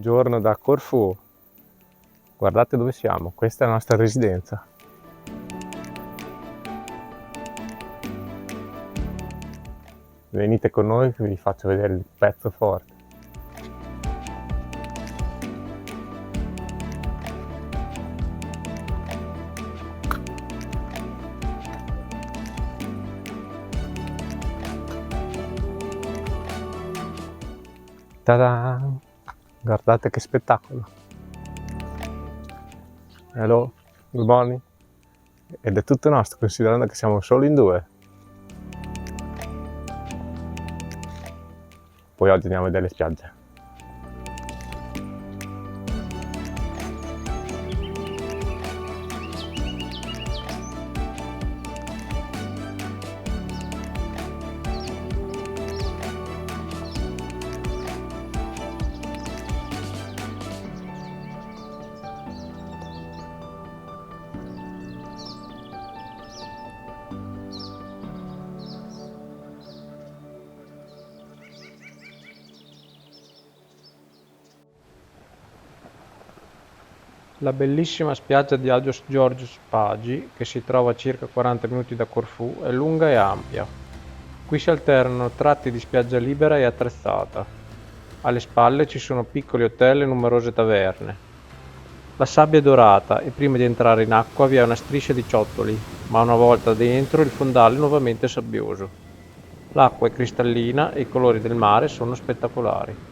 Buongiorno da Corfù. Guardate dove siamo, questa è la nostra residenza. Venite con noi che vi faccio vedere il pezzo forte. Ta-da! Guardate che spettacolo. Hello, good morning. Ed è tutto nostro, considerando che siamo solo in due. Poi oggi andiamo a vedere le spiagge. La bellissima spiaggia di Agios Georgios Pagi, che si trova a circa 40 minuti da Corfù, è lunga e ampia. Qui si alternano tratti di spiaggia libera e attrezzata. Alle spalle ci sono piccoli hotel e numerose taverne. La sabbia è dorata e prima di entrare in acqua vi è una striscia di ciottoli, ma una volta dentro il fondale è nuovamente sabbioso. L'acqua è cristallina e i colori del mare sono spettacolari.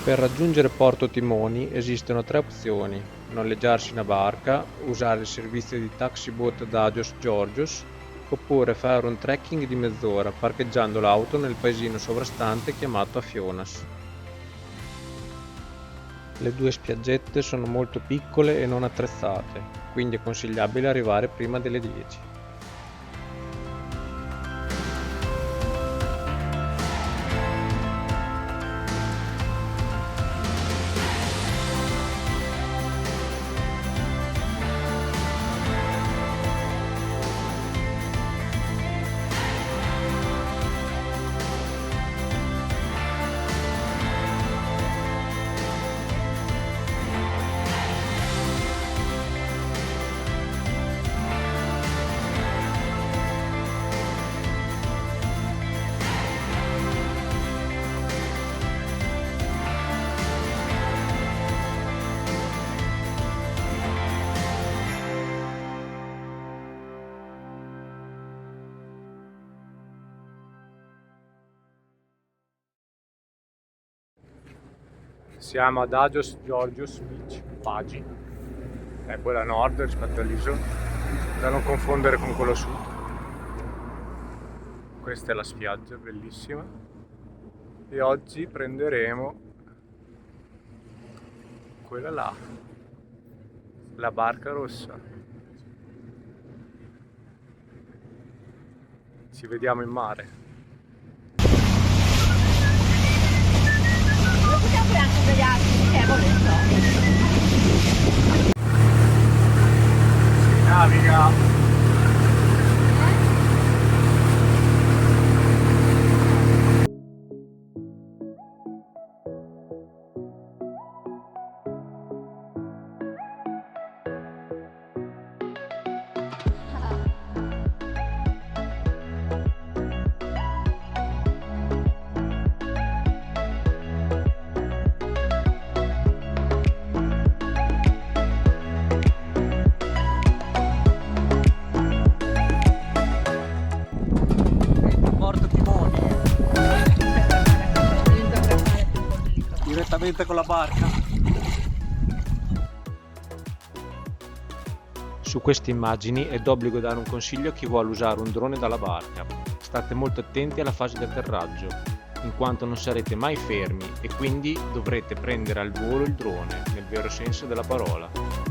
Per raggiungere Porto Timoni esistono tre opzioni: noleggiarsi una barca, usare il servizio di taxi boat da Agios Georgios, oppure fare un trekking di mezz'ora parcheggiando l'auto nel paesino sovrastante chiamato Afionas. Le due spiaggette sono molto piccole e non attrezzate, quindi è consigliabile arrivare prima delle 10. Siamo ad Agios Georgios Beach Pagi, è quella a nord rispetto all'isola, da non confondere con quello sud. Questa è la spiaggia bellissima e oggi prenderemo quella là, la barca rossa. Ci vediamo in mare. Si naviga. direttamente con la barca. Su queste immagini è d'obbligo dare un consiglio a chi vuole usare un drone dalla barca. State molto attenti alla fase di atterraggio, in quanto non sarete mai fermi e quindi dovrete prendere al volo il drone, nel vero senso della parola.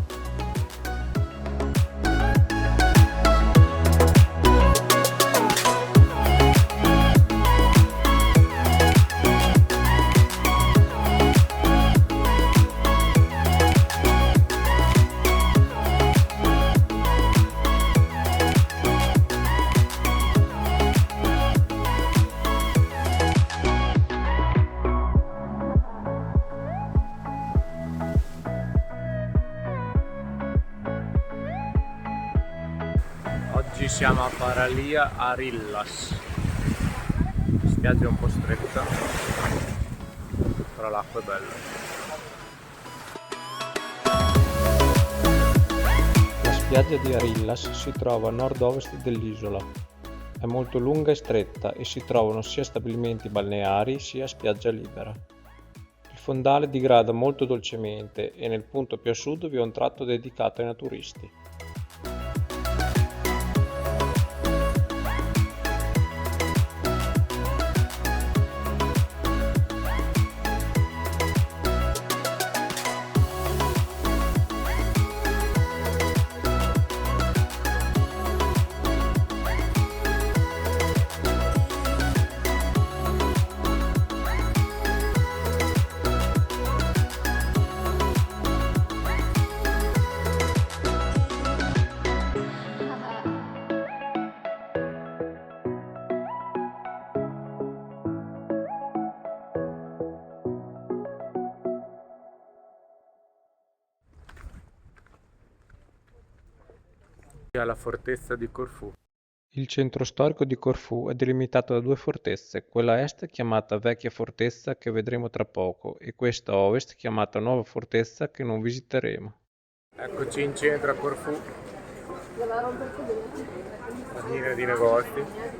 Oggi siamo a Paralia Arillas, spiaggia un po' stretta, però l'acqua è bella. La spiaggia di Arillas si trova a nord-ovest dell'isola, è molto lunga e stretta e si trovano sia stabilimenti balneari sia spiaggia libera. Il fondale digrada molto dolcemente e nel punto più a sud vi è un tratto dedicato ai naturisti. Alla fortezza di Corfù. Il centro storico di Corfù è delimitato da due fortezze, quella a est chiamata Vecchia Fortezza che vedremo tra poco e questa a ovest chiamata Nuova Fortezza che non visiteremo. Eccoci in centro a Corfù, linea di negozi.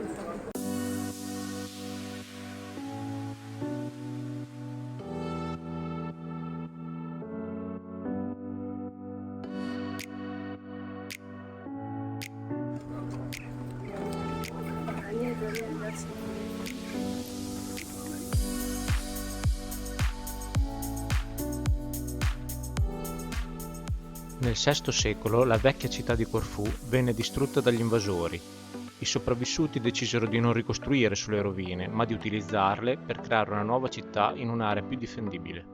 Nel VI secolo la vecchia città di Corfù venne distrutta dagli invasori. I sopravvissuti decisero di non ricostruire sulle rovine, ma di utilizzarle per creare una nuova città in un'area più difendibile.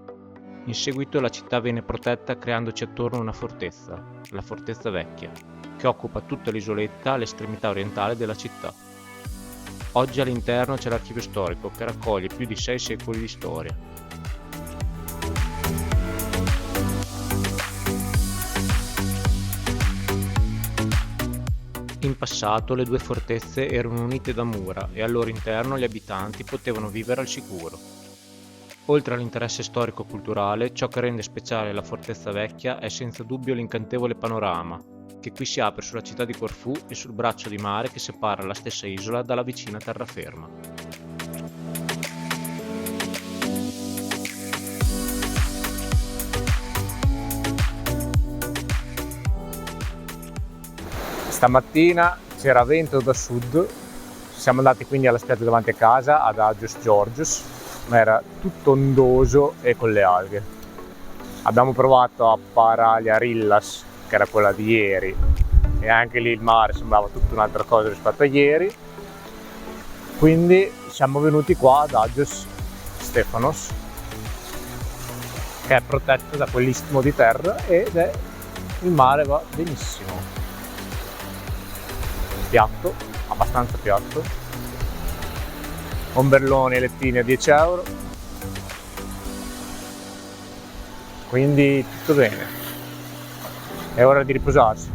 In seguito la città venne protetta creandoci attorno una fortezza, la Fortezza Vecchia, che occupa tutta l'isoletta all'estremità orientale della città. Oggi all'interno c'è l'archivio storico che raccoglie più di 6 secoli di storia. In passato le due fortezze erano unite da mura e al loro interno gli abitanti potevano vivere al sicuro. Oltre all'interesse storico-culturale, ciò che rende speciale la Fortezza Vecchia è senza dubbio l'incantevole panorama, che qui si apre sulla città di Corfù e sul braccio di mare che separa la stessa isola dalla vicina terraferma. Stamattina c'era vento da sud, siamo andati quindi alla spiaggia davanti a casa, ad Agios Georgios, ma era tutto ondoso e con le alghe. Abbiamo provato a Paralia Arillas, che era quella di ieri, e anche lì il mare sembrava tutta un'altra cosa rispetto a ieri, quindi siamo venuti qua ad Agios Stefanos, che è protetto da quell'istmo di terra ed è il mare va benissimo. Piatto, abbastanza piatto, ombrelloni e lettini a 10 euro, quindi tutto bene, è ora di riposarsi.